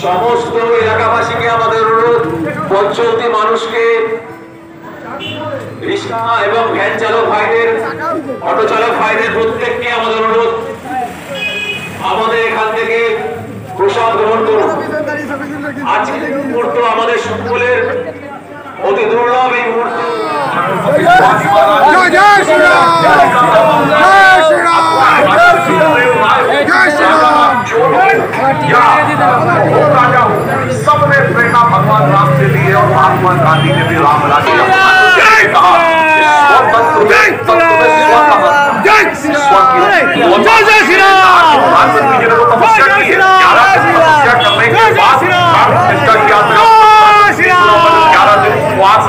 সমস্ত এলাকাবাসীকে আমাদের অনুরোধ, পথ চলতি মানুষকে, রিক্সা এবং ভ্যান চালক ভাইদের, অটো চালক ভাইদের প্রত্যেককে আমাদের অনুরোধ, আমাদের এখান থেকে প্রসাদ গ্রহণ করুন। আজকের মুহূর্ত আমাদের সকলের অতি দুর্লভ এই মুহূর্ত। सबने प्रेरणा भगवान राम से ली है और महात्मा गांधी ने भी राम राज्य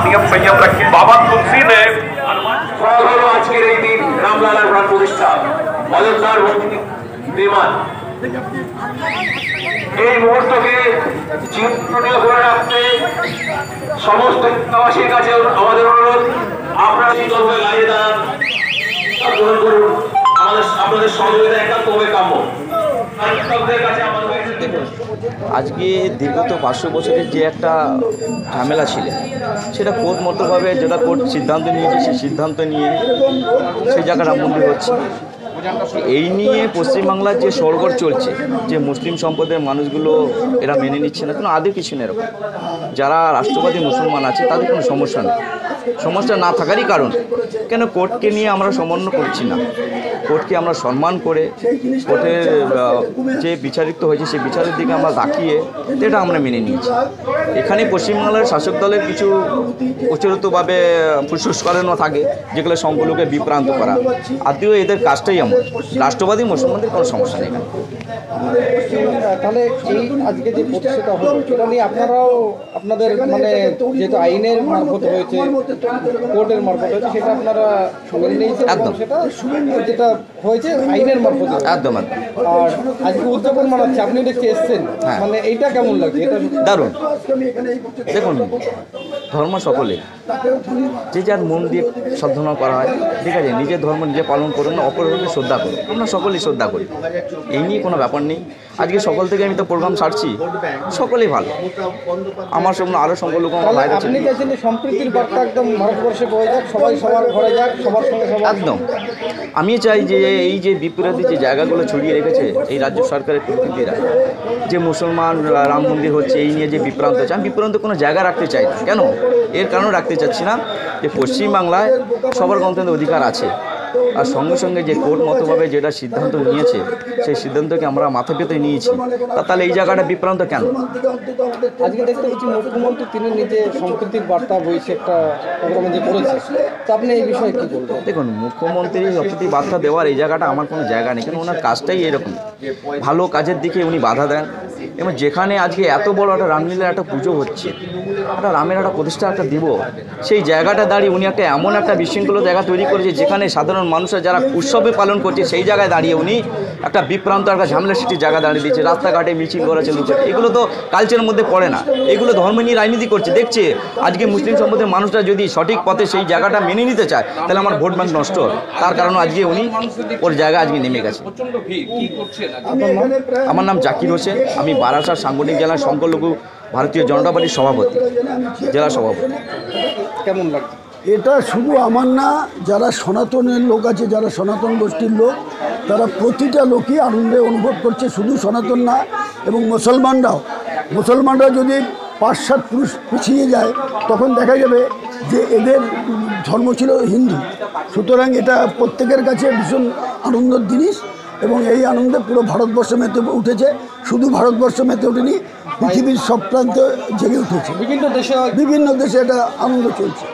नियम संयम रखे। बाबा तुलसी ने আজকের এই দিন রামলালার প্রাণ প্রতিষ্ঠা, অযোধ্যার নির্মাণ, এই মুহূর্তকে চিরস্মরণীয় করে রাখতে সমস্ত এলাকাবাসীর কাছে আমাদের অনুরোধ, আপনারা শীতলভাবে দাঁড়িয়ে দাঁড়ান, গ্রহণ করুন। আপনাদের সহযোগিতা একান্তভাবে কাম্য। আজকে দীর্ঘত 500 বছরের যে একটা ঝামেলা ছিল, সেটা কোর্ট মতোভাবে যেটা কোর্ট সিদ্ধান্ত নিয়েছে, সেই সিদ্ধান্ত নিয়ে সেই জায়গায় রাম মন্দির হচ্ছে। এই নিয়ে পশ্চিমবাংলার যে সরগর চলছে, যে মুসলিম সম্প্রদায়ের মানুষগুলো এরা মেনে নিচ্ছে না, কোনো আদৌ কিছু নেই এরকম। যারা রাষ্ট্রবাদী মুসলমান আছে তাদের কোনো সমস্যা নেই। সমস্যা না থাকারই কারণ কেন, কোর্টকে নিয়ে আমরা সমন্বয় করছি না। কোর্টকে আমরা সম্মান করে কোর্টের যে বিচারিত হয়েছে সেই বিচারের দিকে আমরা তাকিয়ে এটা আমরা মেনে নিয়েছি। এখানে পশ্চিমবাংলার শাসক দলের কিছু প্রচলিতভাবে ফুসফুস করানো থাকে, যেগুলো সম্পূর্ণকে বিভ্রান্ত করা। আদৌ এদের কাজটাই এমন, রাষ্ট্রবাদী মুসলমানদের কোনো সমস্যা নেই। তাহলে এই আজকে যে প্রতিষ্ঠাটা হলো, এটা নিয়ে আপনারাও আপনাদের মানে যেহেতু আইনের মারফত হয়েছে, কোর্টের মারফত হয়েছে, সেটা আপনারা মেনে নিয়েছেন। একদম, সেটা যেটা হয়েছে আইনের মারফত একদম। আর আজকে উদযাপন মানাচ্ছে, আপনি দেখতে এসছেন, মানে এইটা কেমন লাগছে? এটা দারুণ। দেখুন, ধর্ম সকলে যে যার মন দিয়ে সাধনা করা হয়, ঠিক আছে, নিজের ধর্ম নিজে পালন করুন, অপরকে শ্রদ্ধা করুন, আমরা সকলেই শ্রদ্ধা করি, এই নিয়ে কোনো ব্যাপার নেই। আজকে সকল থেকে আমি তো প্রোগ্রাম ছাড়ছি, সকলেই ভালো। আমার সামনে আরও সংখ্যালঘু বাইরে আছে। আপনি চাইছেন যে সম্প্রীতির বার্তা একদম ভারতবর্ষে বয়ে যাক, সবাই সবার ঘরে যাক, সবার সঙ্গে সবার। একদম, আমি চাই যে এই যে বিপরীতে যে জায়গাগুলো ছড়িয়ে রেখেছে এই রাজ্য সরকারের প্রতিনিধিরা, যে মুসলমান রাম মন্দির হচ্ছে এই নিয়ে যে বিভ্রান্ত হচ্ছে, আমি বিভ্রান্ত কোনো জায়গা রাখতে চাই না। কেন? এর কারণ রাখতে চাচ্ছি না যে পশ্চিমবাংলায় সবার গণতন্ত্রের অধিকার আছে, আর সঙ্গে সঙ্গে যে কোর্ট মতোভাবে যেটা সিদ্ধান্ত নিয়েছে সেই সিদ্ধান্তকে আমরা মাথা পেতে নিয়েছি, তাহলে এই জায়গাটা বিভ্রান্ত কেন? আজকে দেখতে পাচ্ছি মুখ্যমন্ত্রী তিনি নিজে সম্প্রীতির বার্তা বইছে একটা প্রোগ্রামে যে করেছে, তো আপনি এই বিষয়ে কী বলবেন? দেখুন, মুখ্যমন্ত্রী সম্প্রীতির বার্তা দেওয়ার এই জায়গাটা আমার কোনো জায়গা নেই, কেন ওনার কাজটাই এরকম, ভালো কাজের দিকে উনি বাধা দেন। এবং যেখানে আজকে এত বড় একটা রামলীলার একটা পুজো হচ্ছে, একটা রামের একটা প্রতিষ্ঠা একটা দিব, সেই জায়গাটা দাঁড়িয়ে উনি একটা এমন একটা বিশৃঙ্খল জায়গা তৈরি করেছে, যেখানে সাধারণ মানুষরা যারা উৎসবে পালন করছে সেই জায়গায় দাঁড়িয়ে উনি একটা বিভ্রান্ত একটা ঝামেলা সৃষ্টির জায়গা দাঁড়িয়ে দিচ্ছে। রাস্তাঘাটে মিছিল করা চালু করছে, এগুলো তো কালচারের মধ্যে পড়ে না, এগুলো ধর্ম নিয়ে রাজনীতি করছে। দেখছে আজকে মুসলিম সম্প্রদায়ের মানুষরা যদি সঠিক পথে সেই জায়গাটা মেনে নিতে চায়, তাহলে আমার ভোট ব্যাংক নষ্ট হবে। তার কারণে আজকে উনি ওর জায়গায় আজকে নেমে গেছে। আমার নাম জাকির হোসেন, আমি বারাসাত সাংগঠনিক জেলার সংখ্যালঘু ভারতীয় জনতা পার্টির সভাপতি, জেলা সভাপতি। কেমন লাগছে? এটা শুধু আমার না, যারা সনাতনের লোক আছে, যারা সনাতন গোষ্ঠীর লোক, তারা প্রতিটা লোকই আনন্দে অনুভব করছে। শুধু সনাতন না, এবং মুসলমানরা যদি 5-7 পুরুষ পিছিয়ে যায়, তখন দেখা যাবে যে এদের ধর্ম ছিল হিন্দু। সুতরাং এটা প্রত্যেকের কাছে ভীষণ আনন্দের জিনিস, এবং এই আনন্দে পুরো ভারতবর্ষ মেতে উঠেছে। শুধু ভারতবর্ষ মেতে ওঠেনি, পৃথিবীর সব প্রান্তে জেগে উঠেছে। বিভিন্ন দেশে এটা আনন্দ চলছে।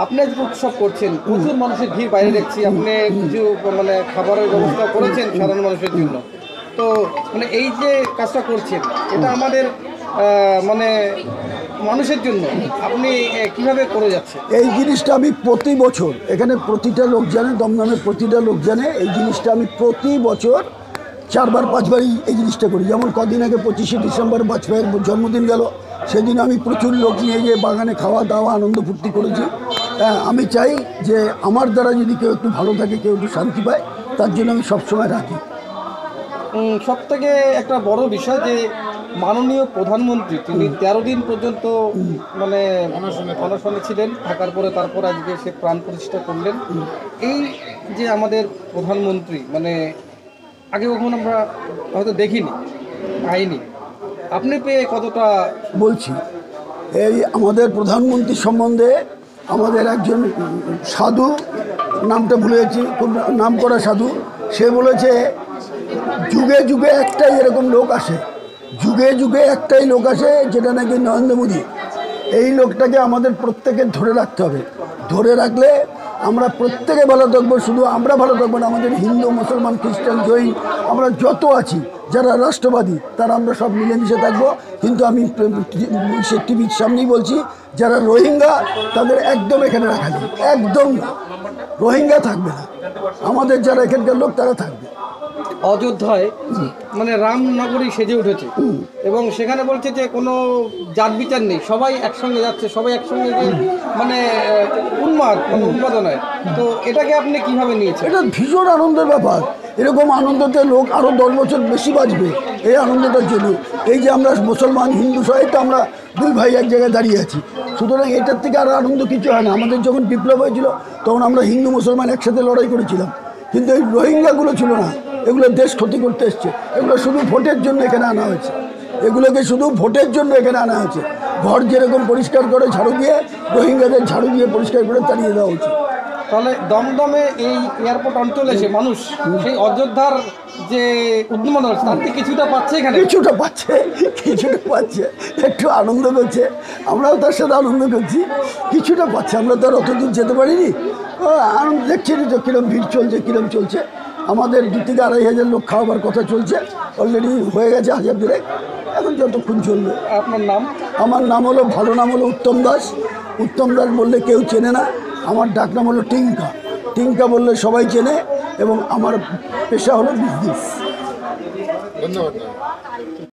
আপনি আজ উৎসব করছেন, প্রচুর মানুষের ভিড় বাইরে দেখছি, আপনি কিছু মানে খাবারের ব্যবস্থা করেছেন সাধারণ মানুষের জন্য, তো মানে এই যে কাজটা করছেন, এটা আমাদের মানে মানুষের জন্য আপনি কিভাবে করে যাচ্ছেন? এই জিনিসটা আমি প্রতি বছর, এখানে প্রতিটা লোক জানে, দমদমের প্রতিটা লোক জানে, এই জিনিসটা আমি প্রতি বছর 4-5বারই এই জিনিসটা করি। যেমন কদিন আগে 25শে ডিসেম্বর বাজপেয়ীর জন্মদিন গেল, সেদিন আমি প্রচুর লোক নিয়ে গিয়ে বাগানে খাওয়া দাওয়া আনন্দ ফুর্তি করেছি। আমি চাই যে আমার দ্বারা যদি কেউ একটু ভালো থাকে, কেউ একটু শান্তি পায়, তার জন্য আমি সবসময় রাখি। সব থেকে একটা বড় বিষয় যে মাননীয় প্রধানমন্ত্রী তিনি 13 দিন পর্যন্ত মানে অনশনে ছিলেন, থাকার পরে তারপর আজকে সে প্রাণ প্রতিষ্ঠা করলেন। এই যে আমাদের প্রধানমন্ত্রী মানে আগে কখনো আমরা হয়তো দেখিনি, পাইনি, আপনি পেয়ে কতটা বলছি এই আমাদের প্রধানমন্ত্রী সম্বন্ধে আমাদের একজন সাধু, নামটা ভুলে গেছি, খুব নাম করা সাধু, সে বলেছে যুগে যুগে একটাই এরকম লোক আসে, যুগে যুগে একটাই লোক আসে যেটা নাকি নরেন্দ্র মোদী। এই লোকটাকে আমাদের প্রত্যেকের ধরে রাখতে হবে। ধরে রাখলে আমরা প্রত্যেকে ভালো থাকবো। শুধু আমরা ভালো থাকবো না, আমাদের হিন্দু, মুসলমান, খ্রিস্টান, জৈন আমরা যত আছি যারা রাষ্ট্রবাদী তারা আমরা সব মিলেমিশে থাকবো। কিন্তু আমি সে টিভির সামনেই বলছি, যারা রোহিঙ্গা তাদের একদম এখানে রাখা নেই, একদম রোহিঙ্গা থাকবে না। আমাদের যারা এখানকার লোক তারা থাকবে। অযোধ্যায় মানে রামনগরী সেজে উঠেছে এবং সেখানে বলছে যে কোনো জাত বিচার নেই, সবাই একসঙ্গে যাচ্ছে, সবাই একসঙ্গে যে মানে উন্মাদনায়। তো এটাকে আপনি কিভাবে নিয়েছেন? এটা ভীষণ আনন্দের ব্যাপার। এরকম আনন্দতে লোক আরও 10 বছর বেশি বাঁচবে এই আনন্দটার জন্য। এই যে আমরা মুসলমান হিন্দু সবাই তো আমরা দুই ভাই এক জায়গায় দাঁড়িয়ে আছি, সুতরাং এটার থেকে আরও আনন্দ কিছু হয় না। আমাদের যখন বিপ্লব হয়েছিল তখন আমরা হিন্দু মুসলমান একসাথে লড়াই করেছিলাম, কিন্তু এই রোহিঙ্গাগুলো ছিল না, এগুলো দেশ ক্ষতি করতে এসছে। এগুলো শুধু ভোটের জন্য এখানে আনা হয়েছে, এগুলোকে শুধু ভোটের জন্য এখানে আনা হয়েছে। ঘর যেরকম পরিষ্কার করে ঝাড়ু দিয়ে, রোহিঙ্গাদের ঝাড়ু দিয়ে পরিষ্কার করে তাড়িয়ে দেওয়া উচিত। তাহলে দমদমে এই এয়ারপোর্ট অঞ্চলে এসে মানুষ সেই অযোধ্যার যে উন্মাদনা তার থেকে কিছুটা পাচ্ছে, এখানে কিছুটা পাচ্ছে, কিছুটা পাচ্ছে, একটু আনন্দ করছে, আমরাও তার সাথে আনন্দ করছি, কিছুটা পাচ্ছে। আমরা তো আর অতদূর যেতে পারিনি, আনন্দ দেখছি তো কীরকম ভিড় চলছে, কীরকম চলছে। আমাদের 2 থেকে 2,500 লোক খাওয়াবার কথা চলছে, অলরেডি হয়ে গেছে 1000 দূরে, এখন যতক্ষণ চলবে। আপনার নাম? আমার নাম হলো, ভালো নাম হলো উত্তম দাস। উত্তম দাস বললে কেউ চেনে না, আমার ডাকনাম হলো টিঙ্কা। টিঙ্কা বললে সবাই চেনে, এবং আমার পেশা হলো বিজনেস। ধন্যবাদ।